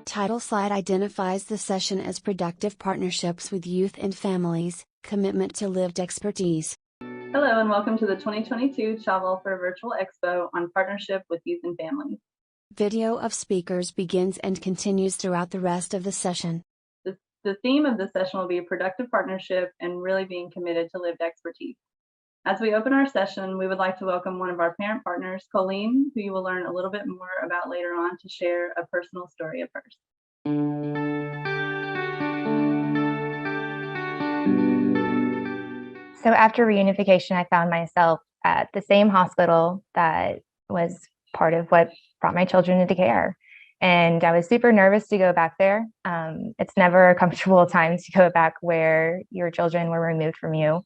Title slide identifies the session as Productive Partnerships with Youth and Families, Commitment to Lived Expertise. Hello and welcome to the 2022 Child Welfare Virtual Expo on Partnership with Youth and Families. Video of speakers begins and continues throughout the rest of the session. The theme of the session will be productive partnership and really being committed to lived expertise. As we open our session, we would like to welcome one of our parent partners, Colleen, who you will learn a little bit more about later on, to share a personal story of hers. So after reunification, I found myself at the same hospital that was part of what brought my children into care. And I was super nervous to go back there. It's never a comfortable time to go back where your children were removed from you.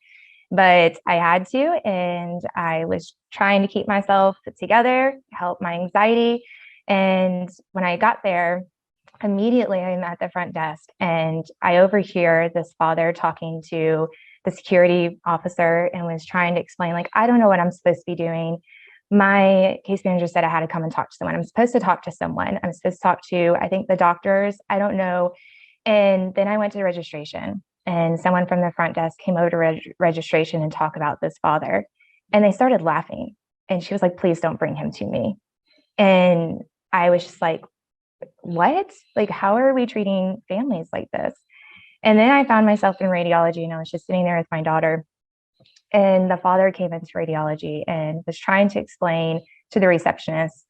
But I had to, and I was trying to keep myself together, help my anxiety. And when I got there, immediately I'm at the front desk and I overhear this father talking to the security officer and was trying to explain, like, I don't know what I'm supposed to be doing. My case manager said I had to come and talk to someone. I'm supposed to talk to someone. I'm supposed to talk to, I think, the doctors. I don't know. And then I went to registration and someone from the front desk came over to registration and talk about this father. And they started laughing. And she was like, please don't bring him to me. And I was just like, what? Like, how are we treating families like this? And then I found myself in radiology and I was just sitting there with my daughter. And the father came into radiology and was trying to explain to the receptionist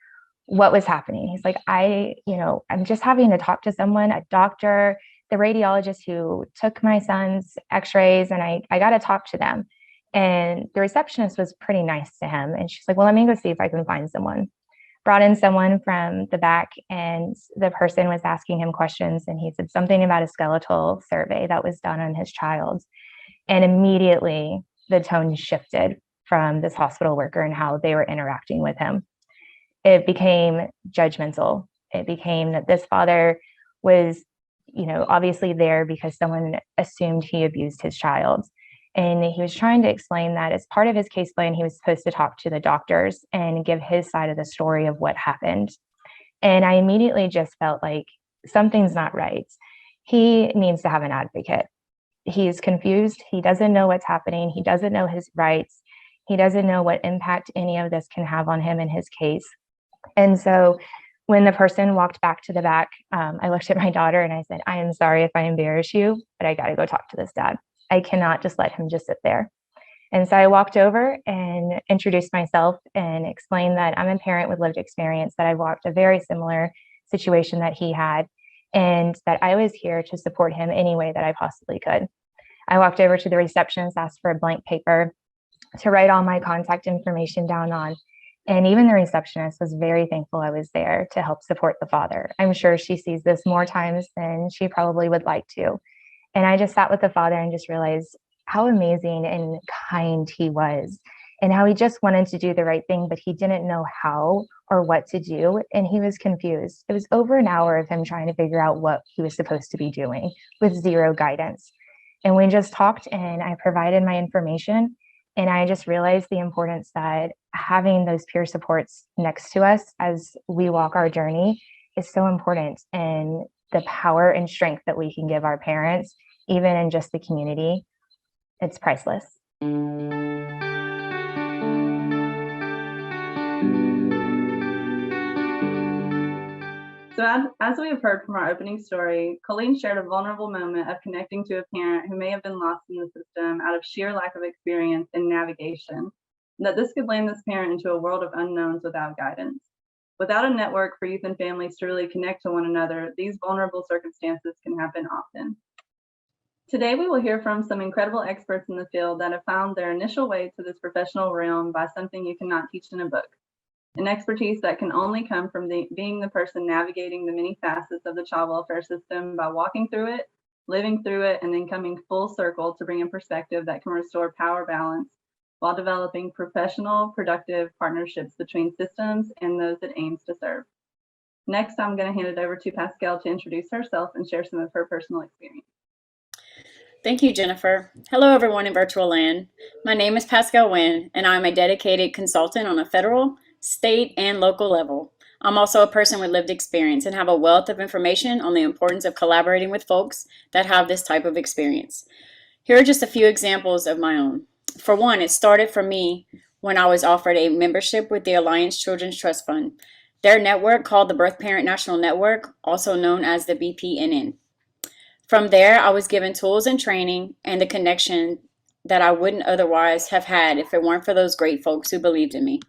what was happening. He's like, I'm just having to talk to someone, a doctor, the radiologist who took my son's x-rays, and I got to talk to them. And the receptionist was pretty nice to him. And she's like, well, let me go see if I can find someone. Brought in someone from the back, and the person was asking him questions. And he said something about a skeletal survey that was done on his child. And immediately the tone shifted from this hospital worker and how they were interacting with him. It became judgmental. It became that this father was, obviously there because someone assumed he abused his child. And he was trying to explain that as part of his case plan, he was supposed to talk to the doctors and give his side of the story of what happened. And I immediately just felt like something's not right. He needs to have an advocate. He's confused. He doesn't know what's happening. He doesn't know his rights. He doesn't know what impact any of this can have on him in his case. And so when the person walked back to the back, I looked at my daughter and I said, I am sorry if I embarrass you, but I got to go talk to this dad. I cannot just let him just sit there. And so I walked over and introduced myself and explained that I'm a parent with lived experience, that I walked a very similar situation that he had, and that I was here to support him any way that I possibly could. I walked over to the receptionist, asked for a blank paper to write all my contact information down on. And even the receptionist was very thankful I was there to help support the father. I'm sure she sees this more times than she probably would like to. And I just sat with the father and just realized how amazing and kind he was, and how he just wanted to do the right thing, but he didn't know how or what to do. And he was confused. It was over an hour of him trying to figure out what he was supposed to be doing with zero guidance. And we just talked and I provided my information. And I just realized the importance that having those peer supports next to us as we walk our journey is so important. And the power and strength that we can give our parents, even in just the community, it's priceless. So as we have heard from our opening story, Colleen shared a vulnerable moment of connecting to a parent who may have been lost in the system out of sheer lack of experience in navigation, and that this could land this parent into a world of unknowns without guidance. Without a network for youth and families to really connect to one another, these vulnerable circumstances can happen often. Today, we will hear from some incredible experts in the field that have found their initial way to this professional realm by something you cannot teach in a book, an expertise that can only come from being the person navigating the many facets of the child welfare system by walking through it, living through it, and then coming full circle to bring a perspective that can restore power balance while developing professional, productive partnerships between systems and those it aims to serve. Next, I'm going to hand it over to Pascal to introduce herself and share some of her personal experience. Thank you, Jennifer. Hello, everyone in virtual land. My name is Pascal Wynn, and I'm a dedicated consultant on a federal, state, and local level. I'm also a person with lived experience and have a wealth of information on the importance of collaborating with folks that have this type of experience. Here are just a few examples of my own. For one, it started for me when I was offered a membership with the Alliance Children's Trust Fund. Their network, called the Birth Parent National Network, also known as the BPNN. From there, I was given tools and training and the connection that I wouldn't otherwise have had if it weren't for those great folks who believed in me.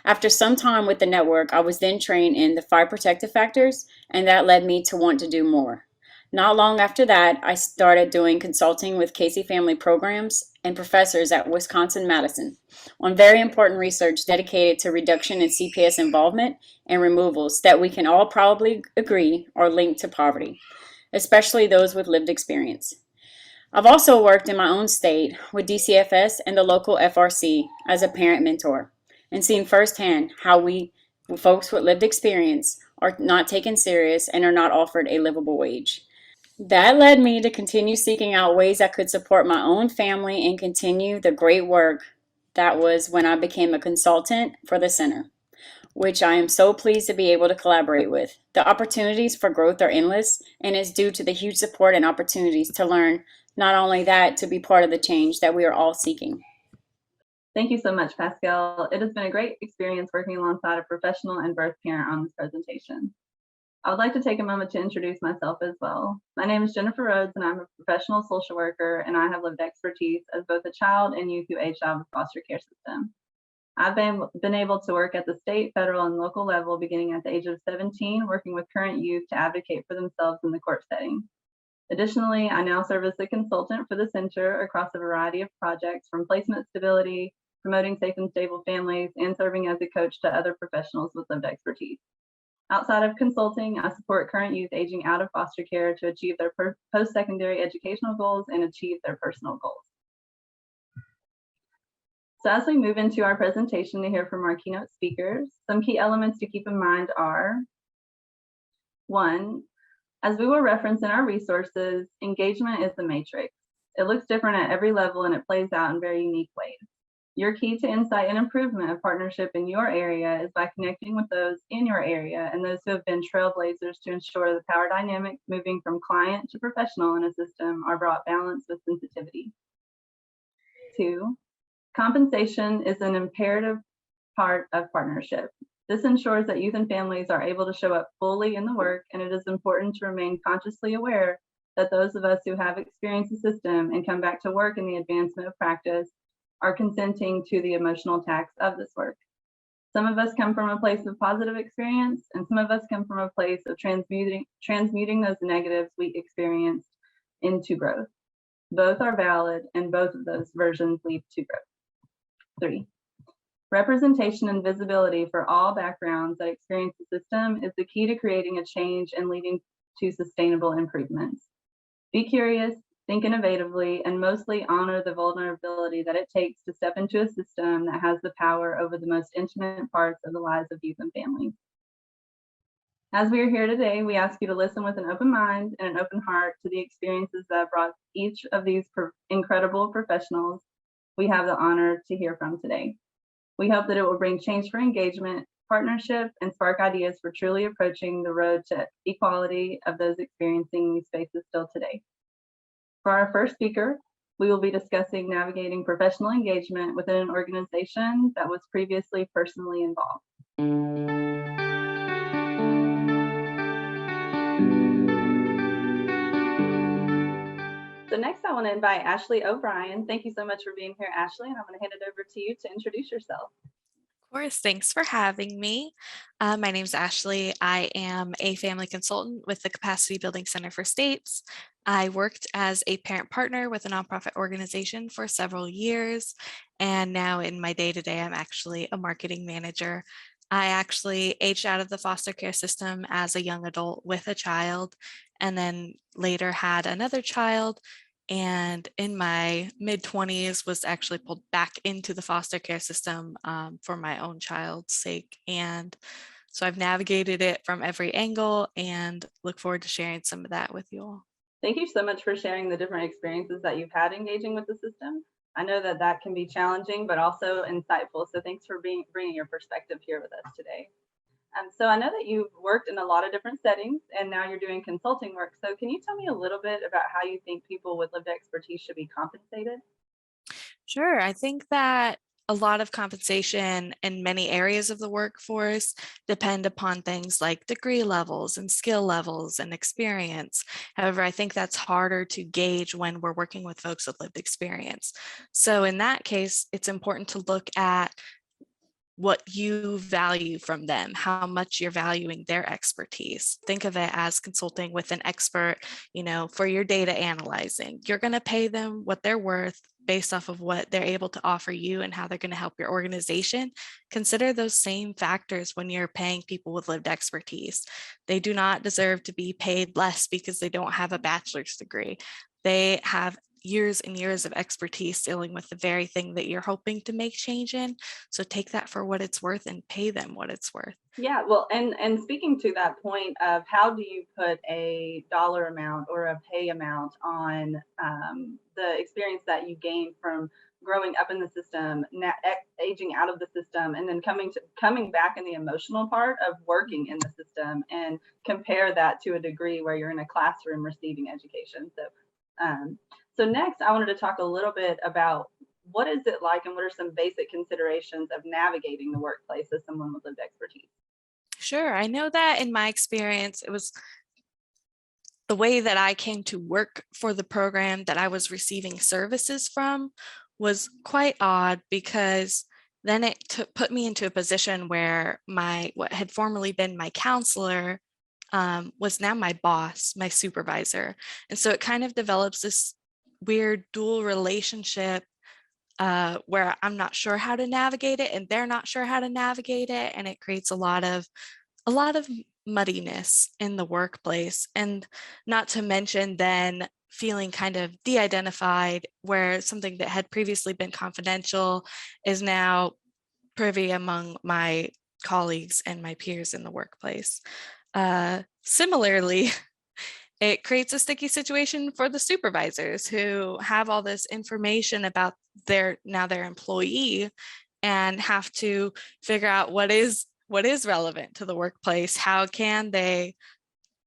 After some time with the network, I was then trained in the 5 protective factors, and that led me to want to do more. Not long after that, I started doing consulting with Casey Family Programs and professors at Wisconsin-Madison on very important research dedicated to reduction in CPS involvement and removals that we can all probably agree are linked to poverty, especially those with lived experience. I've also worked in my own state with DCFS and the local FRC as a parent mentor and seen firsthand how folks with lived experience, are not taken serious and are not offered a livable wage. That led me to continue seeking out ways I could support my own family and continue the great work. That was when I became a consultant for the center, which I am so pleased to be able to collaborate with. The opportunities for growth are endless, and it's due to the huge support and opportunities to learn, not only that, to be part of the change that we are all seeking. Thank you so much, Pascal. It has been a great experience working alongside a professional and birth parent on this presentation. I would like to take a moment to introduce myself as well. My name is Jennifer Rhodes, and I'm a professional social worker, and I have lived expertise as both a child and youth who aged out of the foster care system. I've been able to work at the state, federal, and local level beginning at the age of 17, working with current youth to advocate for themselves in the court setting. Additionally, I now serve as a consultant for the center across a variety of projects, from placement stability, promoting safe and stable families, and serving as a coach to other professionals with lived expertise. Outside of consulting, I support current youth aging out of foster care to achieve their post-secondary educational goals and achieve their personal goals. So as we move into our presentation to hear from our keynote speakers, some key elements to keep in mind are: 1, as we will reference in our resources, engagement is the matrix. It looks different at every level and it plays out in very unique ways. Your key to insight and improvement of partnership in your area is by connecting with those in your area and those who have been trailblazers to ensure the power dynamics moving from client to professional in a system are brought balanced with sensitivity. 2, compensation is an imperative part of partnership. This ensures that youth and families are able to show up fully in the work, and it is important to remain consciously aware that those of us who have experienced the system and come back to work in the advancement of practice are consenting to the emotional tax of this work. Some of us come from a place of positive experience, and some of us come from a place of transmuting those negatives we experienced into growth. Both are valid, and both of those versions lead to growth. 3, representation and visibility for all backgrounds that experience the system is the key to creating a change and leading to sustainable improvements. Be curious, think innovatively, and mostly honor the vulnerability that it takes to step into a system that has the power over the most intimate parts of the lives of youth and families. As we are here today, we ask you to listen with an open mind and an open heart to the experiences that brought each of these incredible professionals we have the honor to hear from today. We hope that it will bring change for engagement, partnership, and spark ideas for truly approaching the road to equality of those experiencing these spaces still today. For our first speaker, we will be discussing navigating professional engagement within an organization that was previously personally involved. So next I want to invite Ashley O'Brien. Thank you so much for being here, Ashley, and I'm going to hand it over to you to introduce yourself. Of course, thanks for having me. My name is Ashley. I am a family consultant with the Capacity Building Center for States. I worked as a parent partner with a nonprofit organization for several years, and now in my day-to-day, I'm actually a marketing manager. I actually aged out of the foster care system as a young adult with a child, and then later had another child, and in my mid-20s was actually pulled back into the foster care system for my own child's sake. And so I've navigated it from every angle and look forward to sharing some of that with you all. Thank you so much for sharing the different experiences that you've had engaging with the system. I know that that can be challenging, but also insightful. So thanks for bringing your perspective here with us today. So I know that you've worked in a lot of different settings and now you're doing consulting work. So can you tell me a little bit about how you think people with lived expertise should be compensated? Sure. I think that a lot of compensation in many areas of the workforce depend upon things like degree levels and skill levels and experience. However, I think that's harder to gauge when we're working with folks with lived experience. So in that case, it's important to look at what you value from them, how much you're valuing their expertise. Think of it as consulting with an expert, for your data analyzing. You're going to pay them what they're worth based off of what they're able to offer you and how they're going to help your organization. Consider those same factors when you're paying people with lived expertise. They do not deserve to be paid less because they don't have a bachelor's degree. They have years and years of expertise dealing with the very thing that you're hoping to make change in. So take that for what it's worth and pay them what it's worth. Yeah, well, and speaking to that point of how do you put a dollar amount or a pay amount on the experience that you gain from growing up in the system, aging out of the system, and then coming back in the emotional part of working in the system, and compare that to a degree where you're in a classroom receiving education. So next, I wanted to talk a little bit about what is it like and what are some basic considerations of navigating the workplace as someone with lived expertise? Sure. I know that in my experience, it was the way that I came to work for the program that I was receiving services from was quite odd, because then it put me into a position where what had formerly been my counselor was now my boss, my supervisor. And so it kind of develops this weird dual relationship where I'm not sure how to navigate it and they're not sure how to navigate it. And it creates a lot of muddiness in the workplace. And not to mention then feeling kind of de-identified, where something that had previously been confidential is now privy among my colleagues and my peers in the workplace. Similarly, it creates a sticky situation for the supervisors who have all this information about their employee and have to figure out what is relevant to the workplace. How can they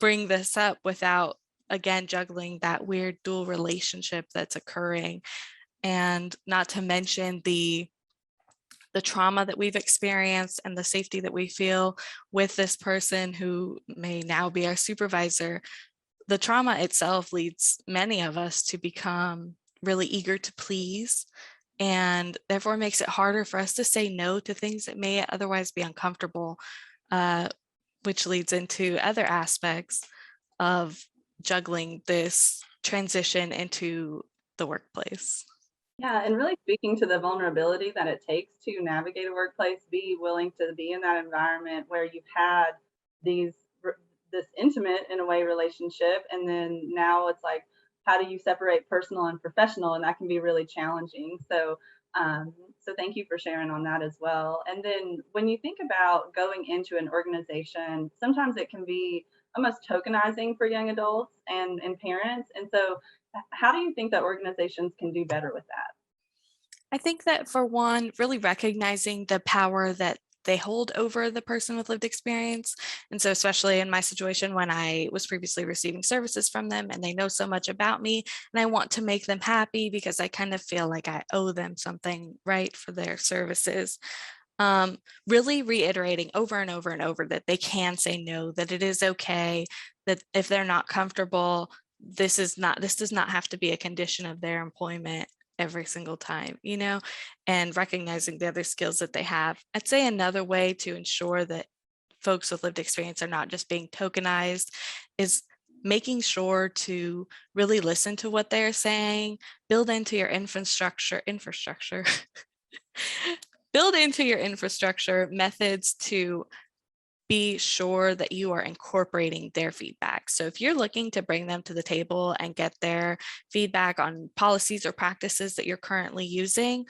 bring this up without, again, juggling that weird dual relationship that's occurring? And not to mention the trauma that we've experienced and the safety that we feel with this person who may now be our supervisor. The trauma itself leads many of us to become really eager to please, and therefore makes it harder for us to say no to things that may otherwise be uncomfortable, which leads into other aspects of juggling this transition into the workplace. Yeah, and really speaking to the vulnerability that it takes to navigate a workplace, be willing to be in that environment where you've had these this intimate, in a way, relationship, and then now it's like, how do you separate personal and professional? And that can be really challenging. So thank you for sharing on that as well. And then when you think about going into an organization, sometimes it can be almost tokenizing for young adults and parents. And so how do you think that organizations can do better with that? I think that, for one, really recognizing the power that they hold over the person with lived experience. And so especially in my situation, when I was previously receiving services from them and they know so much about me, and I want to make them happy because I kind of feel like I owe them something, right, for their services. Really reiterating over and over and over that they can say no, that it is okay, that if they're not comfortable, this does not have to be a condition of their employment every single time, and recognizing the other skills that they have. I'd say another way to ensure that folks with lived experience are not just being tokenized is making sure to really listen to what they're saying, build into your infrastructure, build into your infrastructure methods to be sure that you are incorporating their feedback. So if you're looking to bring them to the table and get their feedback on policies or practices that you're currently using,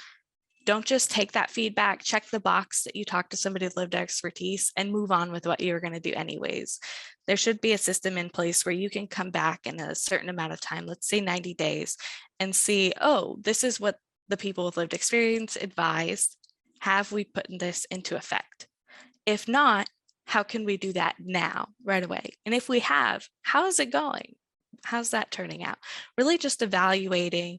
don't just take that feedback, check the box that you talked to somebody with lived expertise, and move on with what you're going to do anyways. There should be a system in place where you can come back in a certain amount of time, let's say 90 days, and see, oh, this is what the people with lived experience advised. Have we put this into effect? If not, how can we do that now, right away? And if we have, how is it going? How's that turning out? Really just evaluating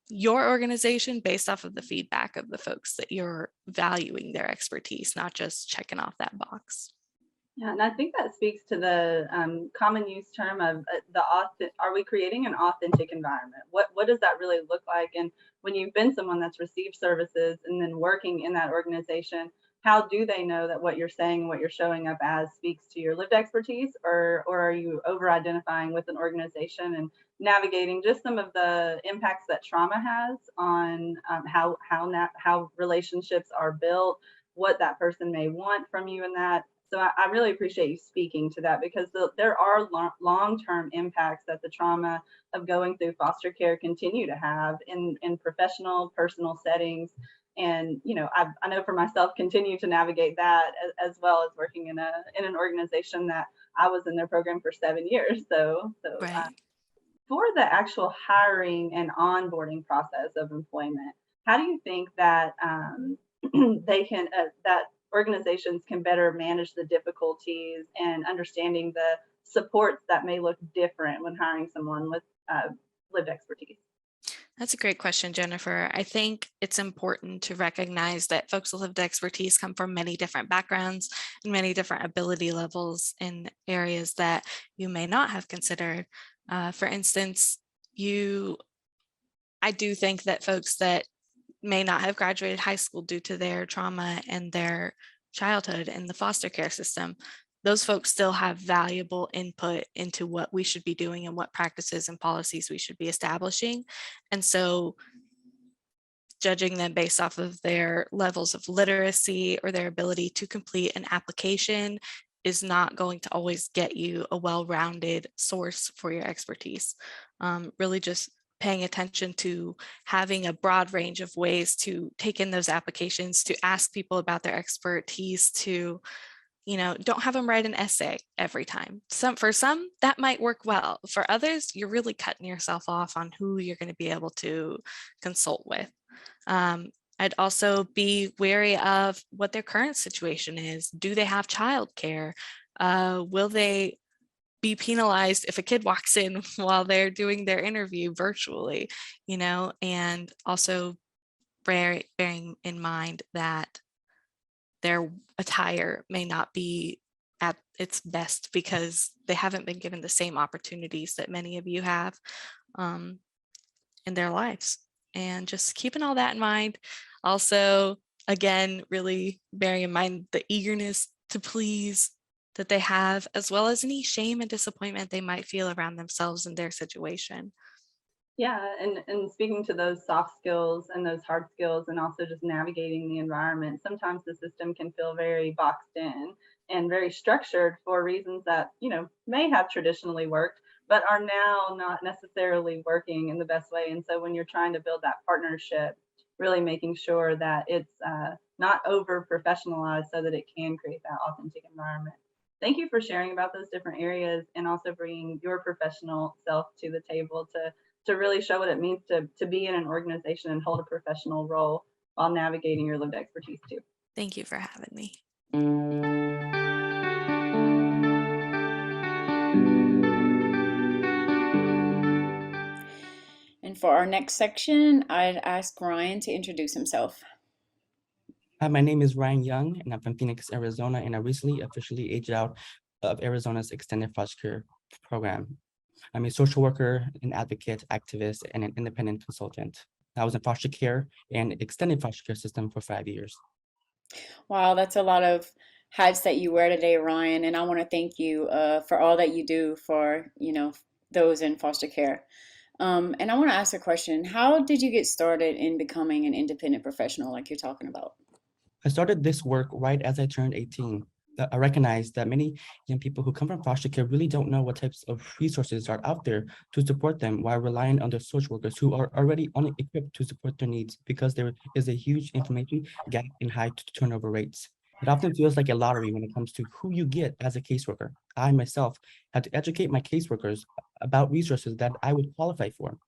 your organization based off of the feedback of the folks that you're valuing their expertise, not just checking off that box. Yeah, and I think that speaks to the common use term of are we creating an authentic environment? What does that really look like? And when you've been someone that's received services and then working in that organization, how do they know that what you're saying and what you're showing up as speaks to your lived expertise, or are you over identifying with an organization and navigating just some of the impacts that trauma has on how relationships are built, what that person may want from you in that. So I really appreciate you speaking to that, because there are long-term impacts that the trauma of going through foster care continue to have in professional, personal settings. And, you know, I know for myself, continue to navigate that as well as working in an organization that I was in their program for 7 years. So Right. for the actual hiring and onboarding process of employment, how do you think that that organizations can better manage the difficulties and understanding the supports that may look different when hiring someone with lived expertise? That's a great question, Jennifer. I think it's important to recognize that folks with lived expertise come from many different backgrounds and many different ability levels in areas that you may not have considered. For instance, I do think that folks that may not have graduated high school due to their trauma and their childhood in the foster care system, those folks still have valuable input into what we should be doing and what practices and policies we should be establishing. And so judging them based off of their levels of literacy or their ability to complete an application is not going to always get you a well-rounded source for your expertise. Really just paying attention to having a broad range of ways to take in those applications, to ask people about their expertise, to, you know, don't have them write an essay every time. For some, that might work well. For others, you're really cutting yourself off on who you're going to be able to consult with. I'd also be wary of what their current situation is. Do they have childcare? Will they be penalized if a kid walks in while they're doing their interview virtually, you know? And also bearing in mind that their attire may not be at its best because they haven't been given the same opportunities that many of you have in their lives. And just keeping all that in mind. Also, again, really bearing in mind the eagerness to please that they have, as well as any shame and disappointment they might feel around themselves and their situation. Yeah, and speaking to those soft skills and those hard skills, and also just navigating the environment, sometimes the system can feel very boxed in and very structured for reasons that, you know, may have traditionally worked, but are now not necessarily working in the best way. And so when you're trying to build that partnership, really making sure that it's not over professionalized so that it can create that authentic environment. Thank you for sharing about those different areas and also bringing your professional self to the table to really show what it means to be in an organization and hold a professional role while navigating your lived expertise too. Thank you for having me. And for our next section, I'd ask Ryan to introduce himself. Hi, my name is Ryan Young, and I'm from Phoenix, Arizona, and I recently officially aged out of Arizona's extended foster care program. I'm a social worker, an advocate, activist, and an independent consultant. I was in foster care and extended foster care system for 5 years. Wow, that's a lot of hats that you wear today, Ryan. And I want to thank you for all that you do for, you know, those in foster care. And I want to ask a question. How did you get started in becoming an independent professional like you're talking about? I started this work right as I turned 18. I recognized that many young people who come from foster care really don't know what types of resources are out there to support them while relying on their social workers who are already unequipped to support their needs because there is a huge information gap and high turnover rates. It often feels like a lottery when it comes to who you get as a caseworker. I myself had to educate my caseworkers about resources that I would qualify for.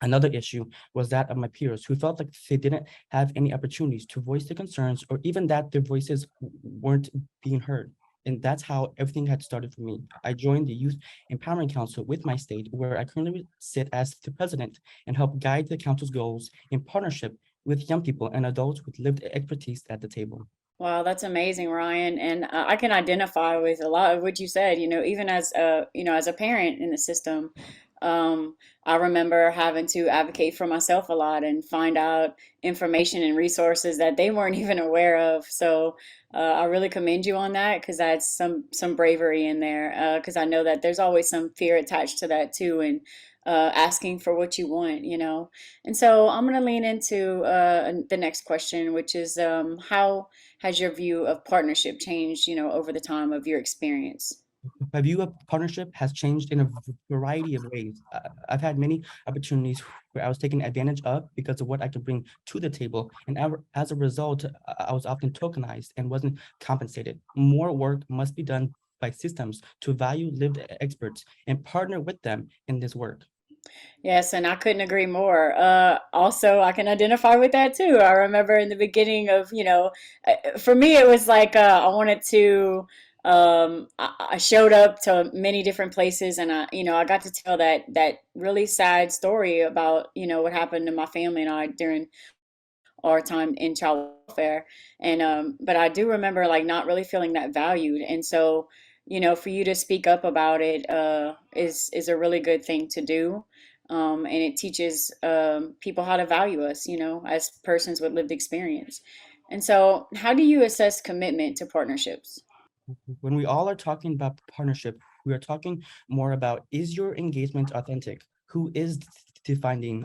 Another issue was that of my peers who felt like they didn't have any opportunities to voice their concerns or even that their voices weren't being heard. And that's how everything had started for me. I joined the Youth Empowerment Council with my state, where I currently sit as the president and help guide the council's goals in partnership with young people and adults with lived expertise at the table. Wow, that's amazing, Ryan. And I can identify with a lot of what you said, even as as a parent in the system. I remember having to advocate for myself a lot and find out information and resources that they weren't even aware of. So I really commend you on that because that's some bravery in there. Because I know that there's always some fear attached to that too, and asking for what you want. And so I'm going to lean into the next question, which is how has your view of partnership changed, over the time of your experience? My view of partnership has changed in a variety of ways. I've had many opportunities where I was taken advantage of because of what I could bring to the table. And as a result, I was often tokenized and wasn't compensated. More work must be done by systems to value lived experts and partner with them in this work. Yes, and I couldn't agree more. Also, I can identify with that too. I remember in the beginning of, for me, it was like I wanted to. I showed up to many different places, and I got to tell that really sad story about, what happened to my family and I during our time in child welfare. And but I do remember like not really feeling that valued. And so, for you to speak up about it is a really good thing to do. And it teaches people how to value us, as persons with lived experience. And so, how do you assess commitment to partnerships? When we all are talking about partnership, we are talking more about, is your engagement authentic? Who is defining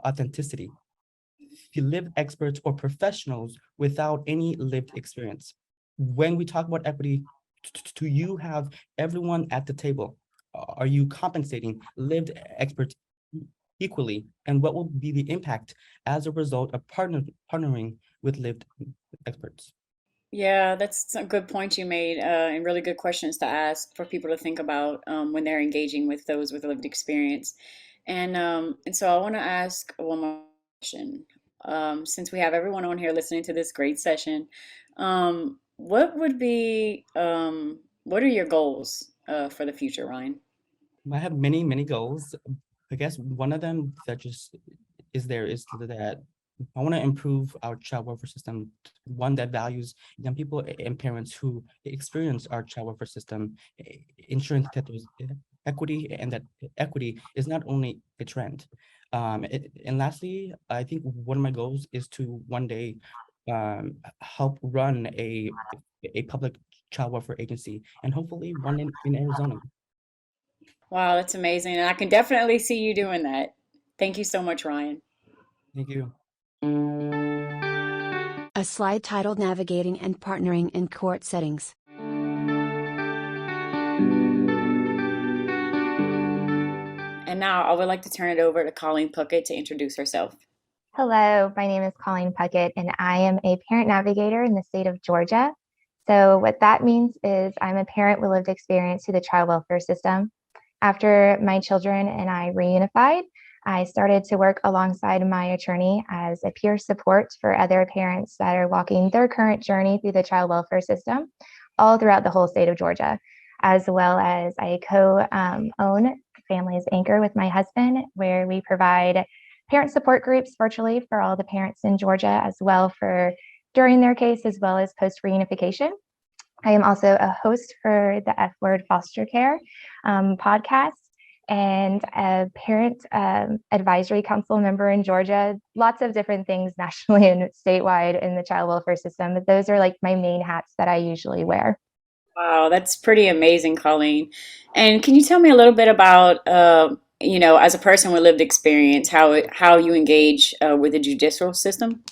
authenticity? The lived experts or professionals without any lived experience. When we talk about equity, do you have everyone at the table? Are you compensating lived experts equally? And what will be the impact as a result of partnering with lived experts? Yeah, that's some good points you made, and really good questions to ask for people to think about when they're engaging with those with lived experience. And so I want to ask one more question. Since we have everyone on here listening to this great session, what are your goals for the future, Ryan? I have many, many goals. I guess one of them that just is that I want to improve our child welfare system, one that values young people and parents who experience our child welfare system, ensuring that there's equity and that equity is not only a trend. And lastly, I think one of my goals is to one day help run a public child welfare agency, and hopefully one in Arizona. Wow, that's amazing. And I can definitely see you doing that. Thank you so much, Ryan. Thank you. A slide titled Navigating and Partnering in Court Settings. And now I would like to turn it over to Colleen Puckett to introduce herself. Hello, my name is Colleen Puckett, and I am a parent navigator in the state of Georgia. So what that means is I'm a parent with lived experience through the child welfare system. After my children and I reunified, I started to work alongside my attorney as a peer support for other parents that are walking their current journey through the child welfare system all throughout the whole state of Georgia, as well as I co-own Families Anchor with my husband, where we provide parent support groups virtually for all the parents in Georgia, as well for during their case, as well as post reunification. I am also a host for the F Word Foster Care podcast and a parent advisory council member in Georgia. Lots of different things nationally and statewide in the child welfare system, but those are like my main hats that I usually wear. Wow, that's pretty amazing, Colleen. And can you tell me a little bit about, as a person with lived experience, how you engage with the judicial system?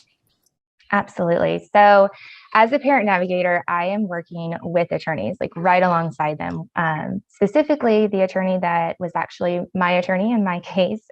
Absolutely. So, as a parent navigator, I am working with attorneys, like right alongside them. Specifically, the attorney that was actually my attorney in my case.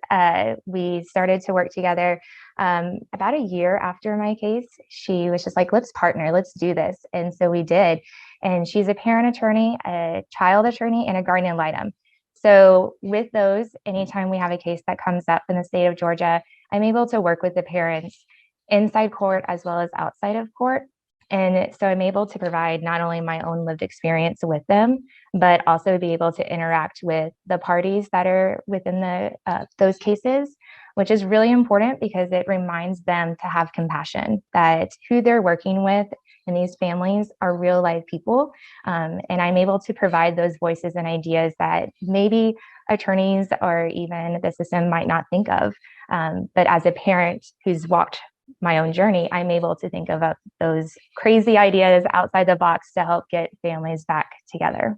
We started to work together about a year after my case. She was just like, let's partner, let's do this. And so we did. And she's a parent attorney, a child attorney, and a guardian ad litem. So, with those, anytime we have a case that comes up in the state of Georgia, I'm able to work with the parents inside court as well as outside of court And so I'm able to provide not only my own lived experience with them, but also be able to interact with the parties that are within those cases, which is really important because it reminds them to have compassion, that who they're working with in these families are real life people. And I'm able to provide those voices and ideas that maybe attorneys or even the system might not think of. But as a parent who's walked my own journey, I'm able to think of those crazy ideas outside the box to help get families back together.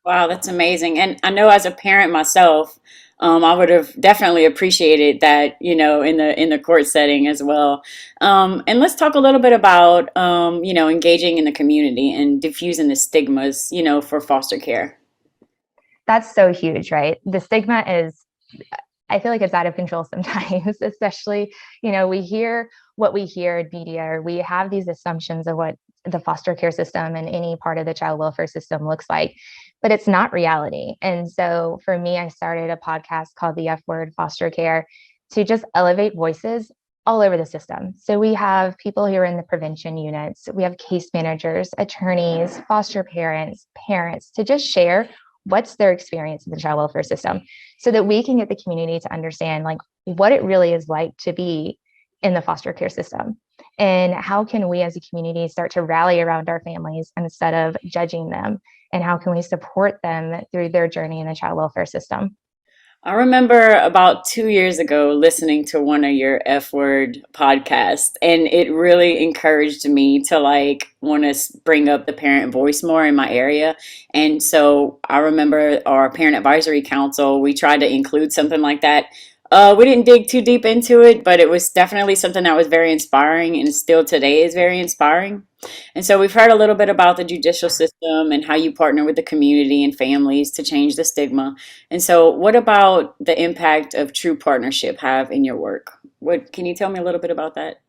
Wow, that's amazing. And I know as a parent myself, I would have definitely appreciated that, in the court setting as well. And let's talk a little bit about, engaging in the community and diffusing the stigmas, for foster care. That's so huge, right? The stigma is, I feel like it's out of control sometimes, especially, we hear what we hear in media, or we have these assumptions of what the foster care system and any part of the child welfare system looks like, but it's not reality. And so for me, I started a podcast called The F Word Foster Care to just elevate voices all over the system. So we have people who are in the prevention units, we have case managers, attorneys, foster parents to just share what's their experience in the child welfare system so that we can get the community to understand like what it really is like to be in the foster care system, and how can we as a community start to rally around our families instead of judging them, and how can we support them through their journey in the child welfare system. I remember about 2 years ago listening to one of your F word podcasts, and it really encouraged me to want to bring up the parent voice more in my area. And so I remember our parent advisory council, we tried to include something like that. We didn't dig too deep into it, but it was definitely something that was very inspiring, and still today is very inspiring. And so we've heard a little bit about the judicial system and how you partner with the community and families to change the stigma. And so what about the impact of true partnership have in your work? What can you tell me a little bit about that?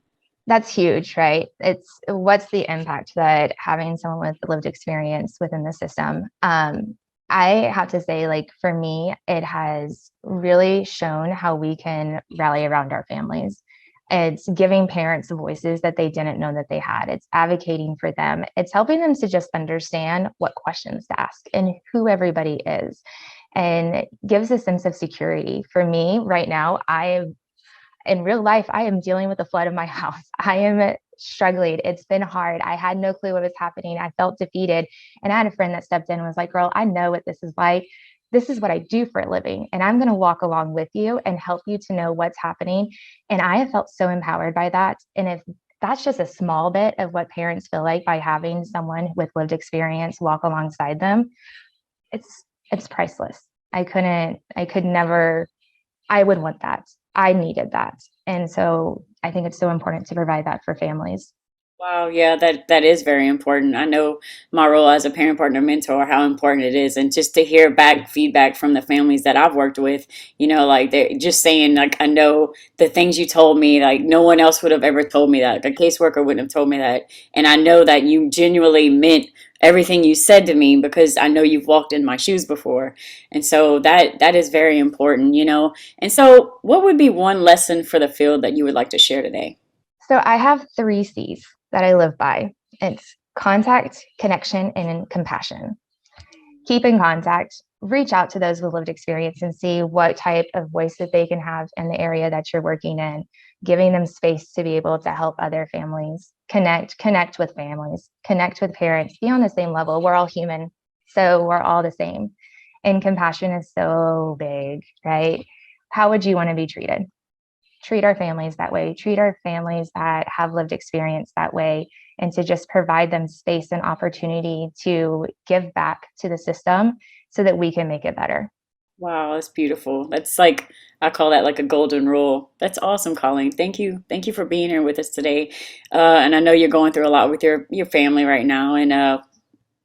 That's huge, right? It's what's the impact that having someone with lived experience within the system. I have to say, like, for me, it has really shown how we can rally around our families. It's giving parents voices that they didn't know that they had. It's advocating for them. It's helping them to just understand what questions to ask and who everybody is, and it gives a sense of security. For me right now, in real life, I am dealing with the flood of my house. I am struggling. It's been hard. I had no clue what was happening. I felt defeated. And I had a friend that stepped in and was like, girl, I know what this is like. This is what I do for a living. And I'm going to walk along with you and help you to know what's happening. And I have felt so empowered by that. And if that's just a small bit of what parents feel like by having someone with lived experience walk alongside them, it's priceless. I would want that. I needed that. And so I think it's so important to provide that for families. Wow, yeah, that is very important. I know my role as a parent partner mentor, how important it is. And just to hear back feedback from the families that I've worked with, they're just saying, like, I know the things you told me, like no one else would have ever told me that. A caseworker wouldn't have told me that. And I know that you genuinely meant everything you said to me because I know you've walked in my shoes before. And so that is very important. And so what would be one lesson for the field that you would like to share today? So I have 3 C's that I live by. It's contact, connection, and compassion. Keep in contact, reach out to those with lived experience and see what type of voice that they can have in the area that you're working in, giving them space to be able to help other families connect with families, connect with parents, be on the same level. We're all human, so we're all the same. And compassion is so big, right? How would you want to be treated? Treat our families that way, treat our families that have lived experience that way, and to just provide them space and opportunity to give back to the system so that we can make it better. Wow, that's beautiful. That's I call that like a golden rule. That's awesome, Colleen. Thank you. Thank you for being here with us today. And I know you're going through a lot with your family right now. And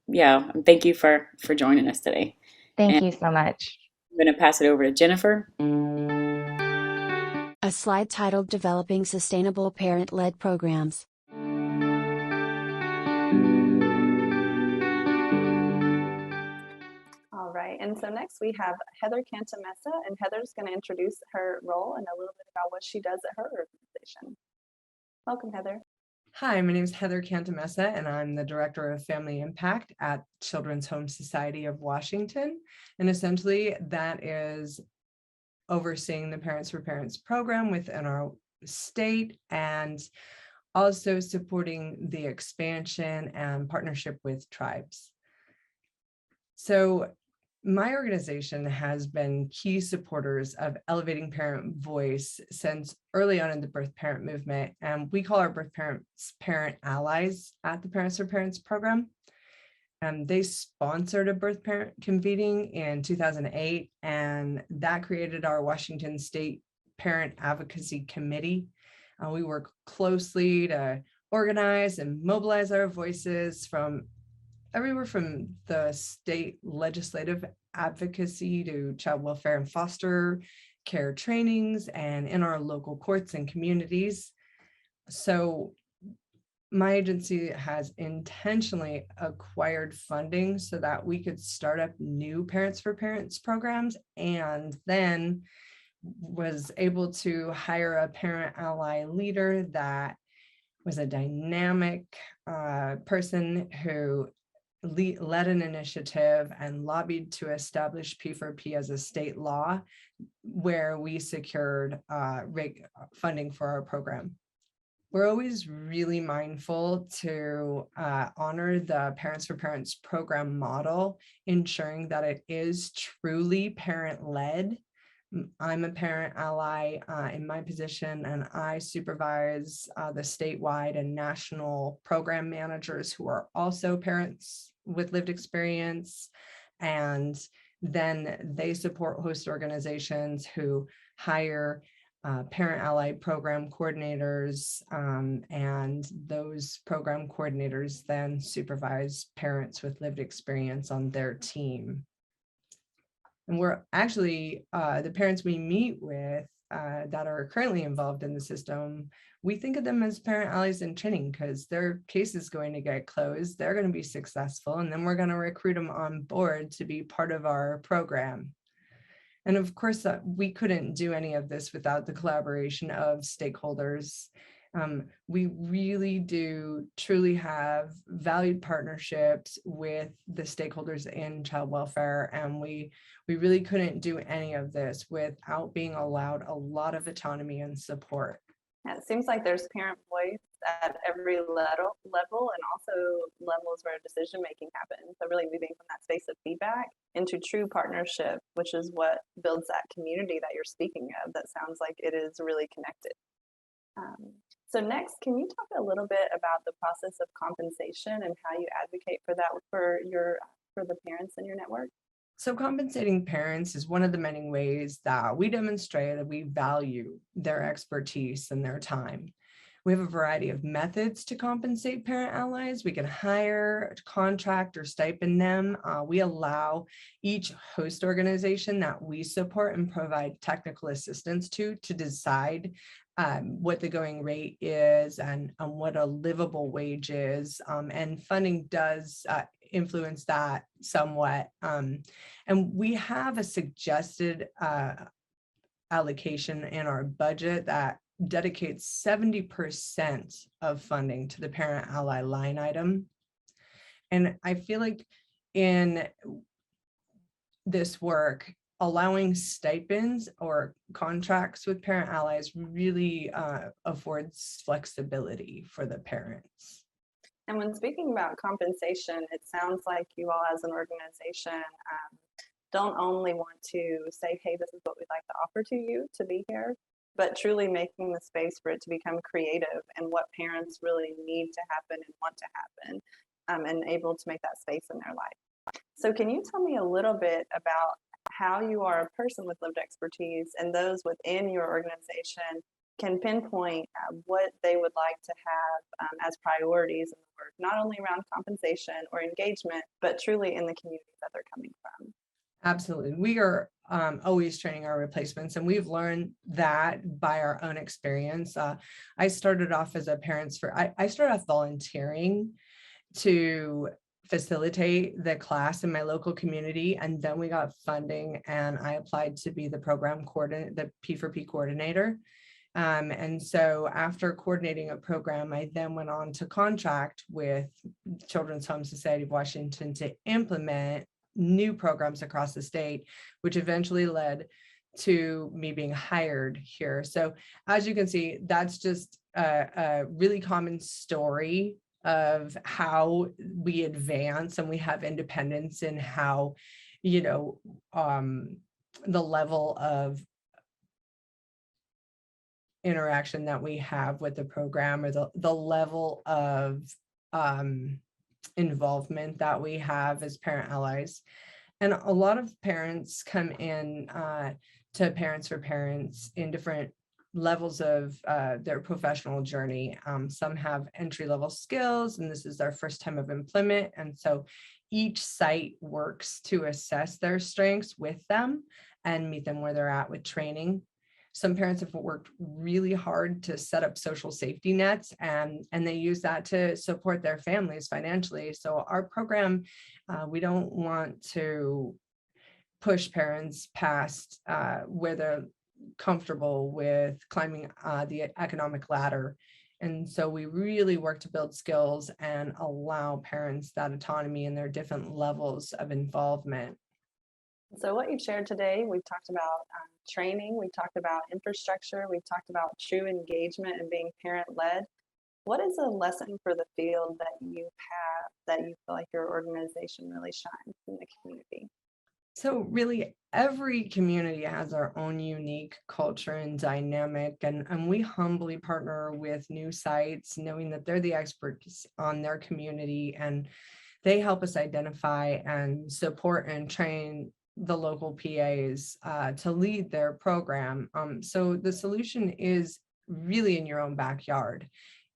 yeah, thank you for joining us today. Thank And you so much. I'm going to pass it over to Jennifer. A slide titled Developing Sustainable Parent-Led Programs. All right, and so next we have Heather Cantamessa, and Heather's going to introduce her role and a little bit about what she does at her organization. Welcome, Heather. Hi, my name is Heather Cantamessa, and I'm the Director of Family Impact at Children's Home Society of Washington. And essentially, that is overseeing the Parents for Parents program within our state and also supporting the expansion and partnership with tribes. So my organization has been key supporters of elevating parent voice since early on in the birth parent movement. And we call our birth parents parent allies at the Parents for Parents program. They sponsored a birth parent convening in 2008, and that created our Washington State Parent Advocacy Committee. We work closely to organize and mobilize our voices from everywhere from the state legislative advocacy to child welfare and foster care trainings and in our local courts and communities. So my agency has intentionally acquired funding so that we could start up new Parents for Parents programs, and then was able to hire a parent ally leader that was a dynamic person who led an initiative and lobbied to establish P4P as a state law, where we secured funding for our program. We're always really mindful to honor the Parents for Parents program model, ensuring that it is truly parent-led. I'm a parent ally in my position, and I supervise the statewide and national program managers who are also parents with lived experience. And then they support host organizations who hire parent ally program coordinators, and those program coordinators then supervise parents with lived experience on their team. And we're actually, the parents we meet with that are currently involved in the system, we think of them as parent allies in training because their case is going to get closed, they're going to be successful, and then we're going to recruit them on board to be part of our program. And of course, we couldn't do any of this without the collaboration of stakeholders. We really do truly have valued partnerships with the stakeholders in child welfare, and we really couldn't do any of this without being allowed a lot of autonomy and support. Yeah, it seems like there's parent voice at every level and also levels where decision making happens. So really moving from that space of feedback into true partnership, which is what builds that community that you're speaking of. That sounds like it is really connected. So next, can you talk a little bit about the process of compensation and how you advocate for that for the parents in your network? So compensating parents is one of the many ways that we demonstrate that we value their expertise and their time. We have a variety of methods to compensate parent allies. We can hire, contract, or stipend them. We allow each host organization that we support and provide technical assistance to decide what the going rate is and what a livable wage is. And funding does influence that somewhat. And we have a suggested allocation in our budget that dedicates 70% of funding to the parent ally line item. And I feel like in this work, allowing stipends or contracts with parent allies really affords flexibility for the parents. And when speaking about compensation, it sounds like you all as an organization don't only want to say, hey, this is what we'd like to offer to you to be here, but truly making the space for it to become creative and what parents really need to happen and want to happen, and able to make that space in their life. So can you tell me a little bit about how you are a person with lived expertise and those within your organization can pinpoint what they would like to have as priorities in the work, not only around compensation or engagement, but truly in the communities that they're coming from? Absolutely. We are always training our replacements, and we've learned that by our own experience. I started off as a I started off volunteering to facilitate the class in my local community, and then we got funding and I applied to be the program coordinator, the P4P coordinator. And so after coordinating a program, I then went on to contract with Children's Home Society of Washington to implement new programs across the state, which eventually led to me being hired here. So as you can see, that's just a really common story of how we advance and we have independence in how, the level of interaction that we have with the program, or the level of involvement that we have as parent allies. And a lot of parents come in to Parents for Parents in different levels of their professional journey. Some have entry-level skills, and this is their first time of employment. And so each site works to assess their strengths with them and meet them where they're at with training. Some parents have worked really hard to set up social safety nets, and they use that to support their families financially. So our program, we don't want to push parents past where they're comfortable with climbing the economic ladder. And so we really work to build skills and allow parents that autonomy in their different levels of involvement. So what you've shared today, we've talked about training, we've talked about infrastructure, we've talked about true engagement and being parent-led. What is a lesson for the field that you have that you feel like your organization really shines in the community? So really, every community has our own unique culture and dynamic, and we humbly partner with new sites, knowing that they're the experts on their community, and they help us identify and support and train the local PAs to lead their program. So the solution is really in your own backyard.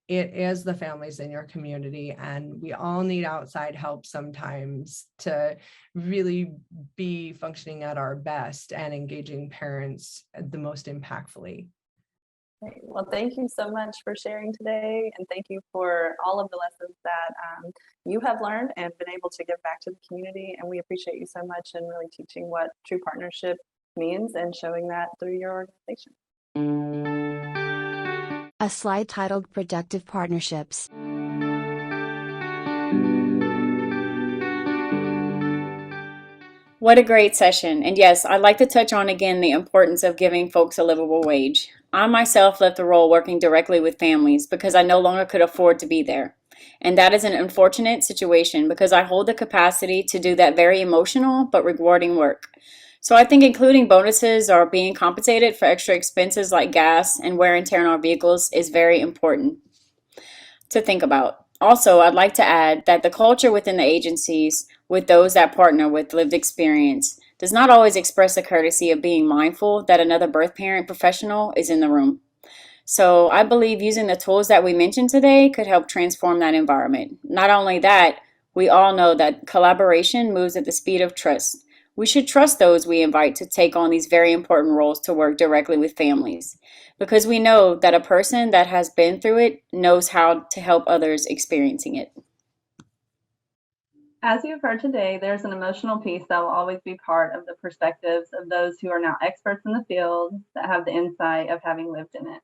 It is the families in your community, and we all need outside help sometimes to really be functioning at our best and engaging parents the most impactfully. Great. Well, thank you so much for sharing today, and thank you for all of the lessons that you have learned and been able to give back to the community. And we appreciate you so much in really teaching what true partnership means and showing that through your organization. A slide titled Productive Partnerships. What a great session. And yes, I'd like to touch on again the importance of giving folks a livable wage. I myself left the role working directly with families because I no longer could afford to be there. And that is an unfortunate situation because I hold the capacity to do that very emotional but rewarding work. So I think including bonuses or being compensated for extra expenses like gas and wear and tear on our vehicles is very important to think about. Also, I'd like to add that the culture within the agencies with those that partner with lived experience does not always express the courtesy of being mindful that another birth parent professional is in the room. So I believe using the tools that we mentioned today could help transform that environment. Not only that, we all know that collaboration moves at the speed of trust. We should trust those we invite to take on these very important roles to work directly with families, because we know that a person that has been through it knows how to help others experiencing it. As you've heard today, there's an emotional piece that will always be part of the perspectives of those who are now experts in the field that have the insight of having lived in it.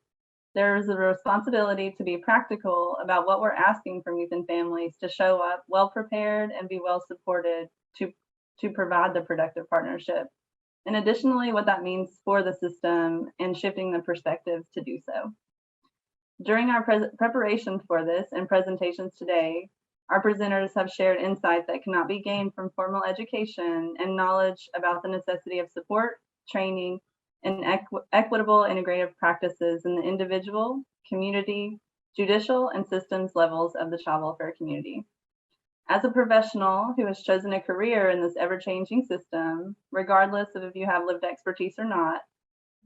There is a responsibility to be practical about what we're asking from youth and families to show up well prepared and be well supported to provide the productive partnership. And additionally, what that means for the system and shifting the perspectives to do so. During our preparation for this and presentations today, our presenters have shared insights that cannot be gained from formal education and knowledge about the necessity of support, training, and equitable integrative practices in the individual, community, judicial, and systems levels of the child welfare community. As a professional who has chosen a career in this ever-changing system, regardless of if you have lived expertise or not,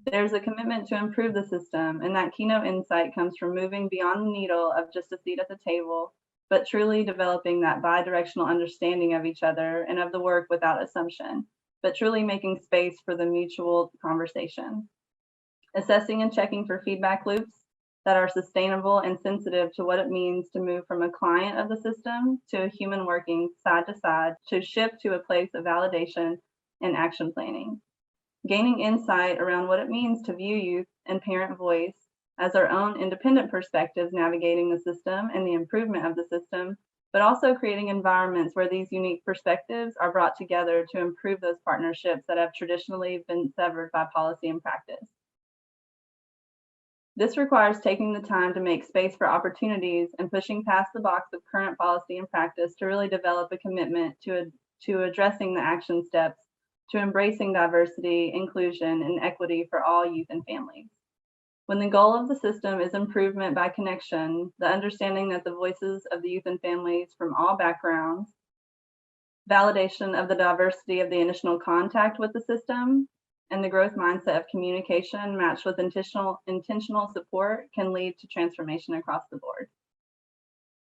there's a commitment to improve the system, and that keynote insight comes from moving beyond the needle of just a seat at the table, but truly developing that bi-directional understanding of each other and of the work without assumption, but truly making space for the mutual conversation. Assessing and checking for feedback loops that are sustainable and sensitive to what it means to move from a client of the system to a human working side to side, to shift to a place of validation and action planning. Gaining insight around what it means to view youth and parent voice as our own independent perspectives navigating the system and the improvement of the system, but also creating environments where these unique perspectives are brought together to improve those partnerships that have traditionally been severed by policy and practice. This requires taking the time to make space for opportunities and pushing past the box of current policy and practice to really develop a commitment to addressing the action steps, to embracing diversity, inclusion, and equity for all youth and families. When the goal of the system is improvement by connection, the understanding that the voices of the youth and families from all backgrounds, validation of the diversity of the initial contact with the system, and the growth mindset of communication matched with intentional support can lead to transformation across the board.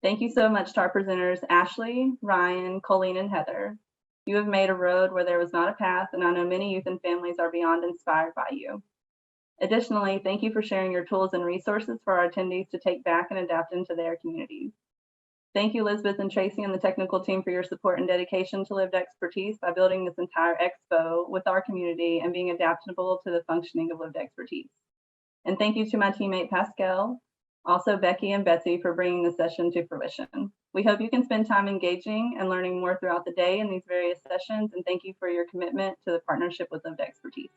Thank you so much to our presenters, Ashley, Ryan, Colleen, and Heather. You have made a road where there was not a path, and I know many youth and families are beyond inspired by you. Additionally, thank you for sharing your tools and resources for our attendees to take back and adapt into their communities. Thank you, Elizabeth and Tracy and the technical team for your support and dedication to lived expertise by building this entire expo with our community and being adaptable to the functioning of lived expertise. And thank you to my teammate, Pascal, also Becky and Betsy for bringing the session to fruition. We hope you can spend time engaging and learning more throughout the day in these various sessions, and thank you for your commitment to the partnership with lived expertise.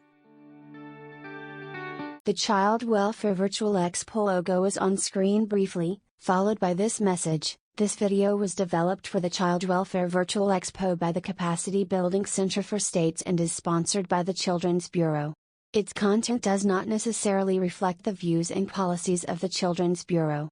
The Child Welfare Virtual Expo logo is on screen briefly, followed by this message. This video was developed for the Child Welfare Virtual Expo by the Capacity Building Center for States and is sponsored by the Children's Bureau. Its content does not necessarily reflect the views and policies of the Children's Bureau.